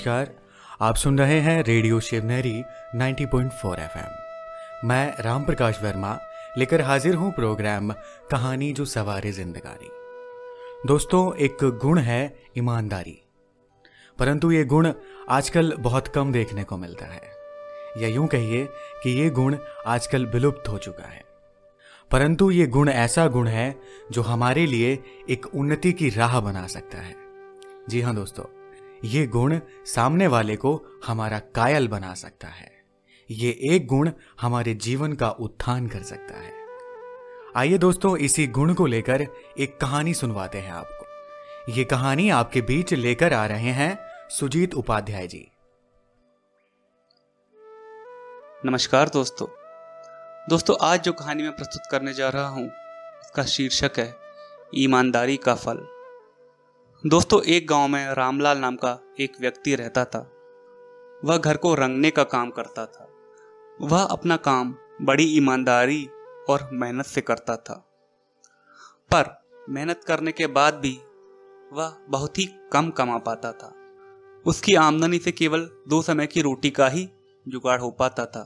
नमस्कार, आप सुन रहे हैं रेडियो शिवनेरी 90.4 एफएम। मैं राम प्रकाश वर्मा लेकर हाजिर हूं प्रोग्राम कहानी जो सवारे जिंदगानी। दोस्तों, एक गुण है ईमानदारी, परंतु ये गुण आजकल बहुत कम देखने को मिलता है, या यूं कहिए कि ये गुण आजकल विलुप्त हो चुका है। परंतु ये गुण ऐसा गुण है जो हमारे लिए एक उन्नति की राह बना सकता है। जी हाँ दोस्तों, ये गुण सामने वाले को हमारा कायल बना सकता है। ये एक गुण हमारे जीवन का उत्थान कर सकता है। आइए दोस्तों, इसी गुण को लेकर एक कहानी सुनवाते हैं आपको। ये कहानी आपके बीच लेकर आ रहे हैं सुजीत उपाध्याय जी। नमस्कार दोस्तों, आज जो कहानी मैं प्रस्तुत करने जा रहा हूं उसका शीर्षक है ईमानदारी का फल। दोस्तों, एक गांव में रामलाल नाम का एक व्यक्ति रहता था। वह घर को रंगने का काम करता था। वह अपना काम बड़ी ईमानदारी और मेहनत से करता था, पर मेहनत करने के बाद भी वह बहुत ही कम कमा पाता था। उसकी आमदनी से केवल 2 समय की रोटी का ही जुगाड़ हो पाता था।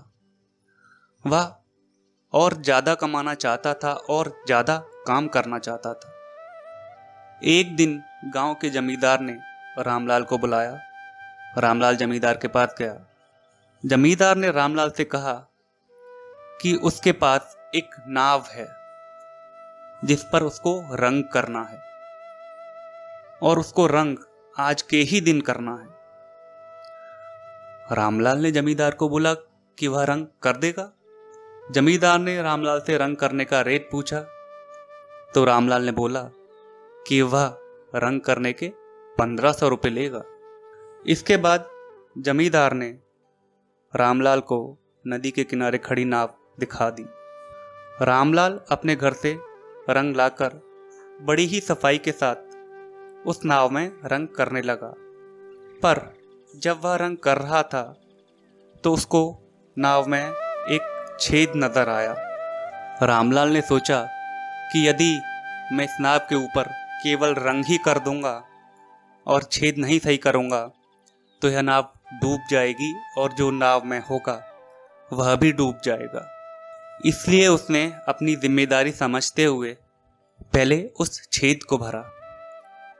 वह और ज्यादा कमाना चाहता था और ज्यादा काम करना चाहता था। एक दिन गांव के जमींदार ने रामलाल को बुलाया। रामलाल जमींदार के पास गया। जमींदार ने रामलाल से कहा कि उसके पास एक नाव है जिस पर उसको रंग करना है, और उसको रंग आज के ही दिन करना है। रामलाल ने जमींदार को बोला कि वह रंग कर देगा। जमींदार ने रामलाल से रंग करने का रेट पूछा तो रामलाल ने बोला कि वह रंग करने के 1500 रुपये लेगा। इसके बाद जमींदार ने रामलाल को नदी के किनारे खड़ी नाव दिखा दी। रामलाल अपने घर से रंग लाकर बड़ी ही सफाई के साथ उस नाव में रंग करने लगा। पर जब वह रंग कर रहा था तो उसको नाव में एक छेद नजर आया। रामलाल ने सोचा कि यदि मैं इस नाव के ऊपर केवल रंग ही कर दूंगा और छेद नहीं सही करूंगा तो यह नाव डूब जाएगी और जो नाव में होगा वह भी डूब जाएगा। इसलिए उसने अपनी जिम्मेदारी समझते हुए पहले उस छेद को भरा,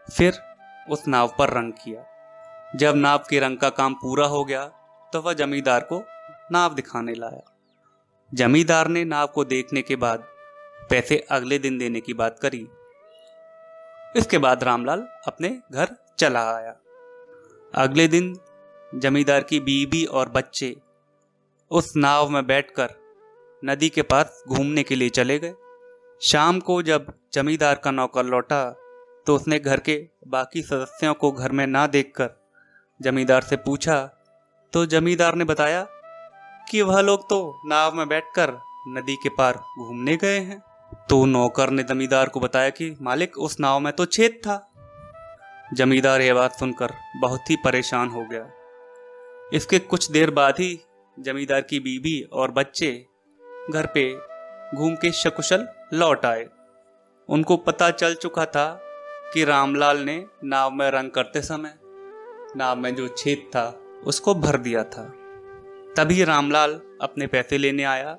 फिर उस नाव पर रंग किया। जब नाव के रंग का काम पूरा हो गया तो वह जमींदार को नाव दिखाने लाया। जमींदार ने नाव को देखने के बाद पैसे अगले दिन देने की बात करी। इसके बाद रामलाल अपने घर चला आया। अगले दिन जमींदार की बीवी और बच्चे उस नाव में बैठकर नदी के पास घूमने के लिए चले गए। शाम को जब जमींदार का नौकर लौटा तो उसने घर के बाकी सदस्यों को घर में ना देखकर जमींदार से पूछा तो जमींदार ने बताया कि वह लोग तो नाव में बैठकर नदी के पार घूमने गए हैं। तो नौकर ने जमींदार को बताया कि मालिक, उस नाव में तो छेद था। जमींदार यह बात सुनकर बहुत ही परेशान हो गया। इसके कुछ देर बाद ही जमींदार की बीवी और बच्चे घर पे घूम के सकुशल लौट आए। उनको पता चल चुका था कि रामलाल ने नाव में रंग करते समय नाव में जो छेद था उसको भर दिया था। तभी रामलाल अपने पैसे लेने आया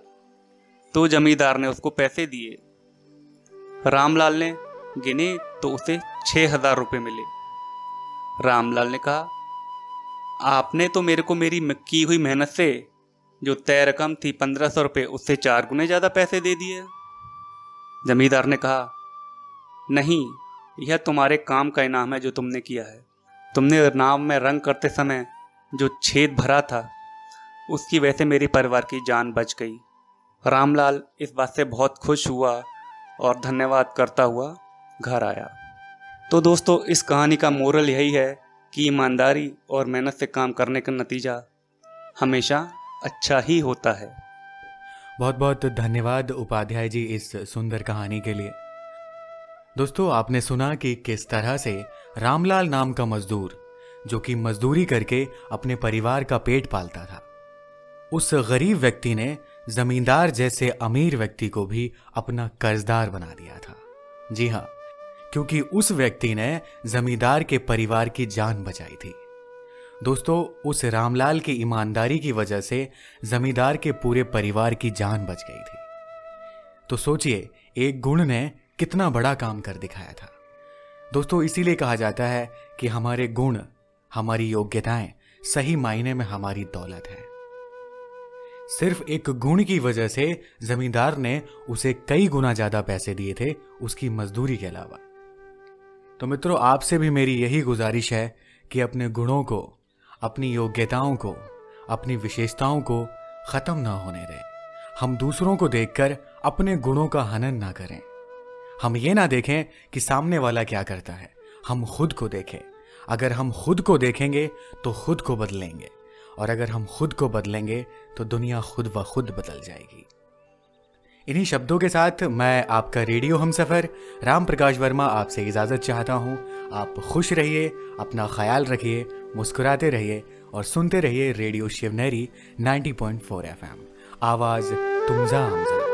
तो जमींदार ने उसको पैसे दिए। रामलाल ने गिने तो उसे 6000 रुपये मिले। रामलाल ने कहा, आपने तो मेरे को मेरी की हुई मेहनत से जो तय रकम थी 1500 रुपये, उससे 4 गुने ज़्यादा पैसे दे दिए। जमींदार ने कहा, नहीं, यह तुम्हारे काम का इनाम है जो तुमने किया है। तुमने नाव में रंग करते समय जो छेद भरा था उसकी वजह से मेरे परिवार की जान बच गई। रामलाल इस बात से बहुत खुश हुआ और धन्यवाद करता हुआ घर आया। तो दोस्तों, इस कहानी का मोरल यही है कि ईमानदारी और मेहनत से काम करने का नतीजा हमेशा अच्छा ही होता है। बहुत बहुत धन्यवाद उपाध्याय जी इस सुंदर कहानी के लिए। दोस्तों, आपने सुना कि किस तरह से रामलाल नाम का मजदूर, जो कि मजदूरी करके अपने परिवार का पेट पालता था, उस गरीब व्यक्ति ने जमींदार जैसे अमीर व्यक्ति को भी अपना कर्जदार बना दिया था। जी हाँ, क्योंकि उस व्यक्ति ने जमींदार के परिवार की जान बचाई थी। दोस्तों, उस रामलाल की ईमानदारी की वजह से जमींदार के पूरे परिवार की जान बच गई थी। तो सोचिए, एक गुण ने कितना बड़ा काम कर दिखाया था। दोस्तों, इसीलिए कहा जाता है कि हमारे गुण, हमारी योग्यताएं सही मायने में हमारी दौलत है। सिर्फ एक गुण की वजह से जमींदार ने उसे कई गुना ज्यादा पैसे दिए थे उसकी मजदूरी के अलावा। तो मित्रों, आपसे भी मेरी यही गुजारिश है कि अपने गुणों को, अपनी योग्यताओं को, अपनी विशेषताओं को खत्म ना होने दें। हम दूसरों को देखकर अपने गुणों का हनन ना करें। हम ये ना देखें कि सामने वाला क्या करता है, हम खुद को देखें। अगर हम खुद को देखेंगे तो खुद को बदलेंगे, और अगर हम खुद को बदलेंगे तो दुनिया खुद ब खुद बदल जाएगी। इन्हीं शब्दों के साथ मैं आपका रेडियो हमसफर राम प्रकाश वर्मा आपसे इजाज़त चाहता हूँ। आप खुश रहिए, अपना ख्याल रखिए, मुस्कुराते रहिए और सुनते रहिए रेडियो शिवनेरी 90.4 FM। आवाज़ तुमजा हमजा।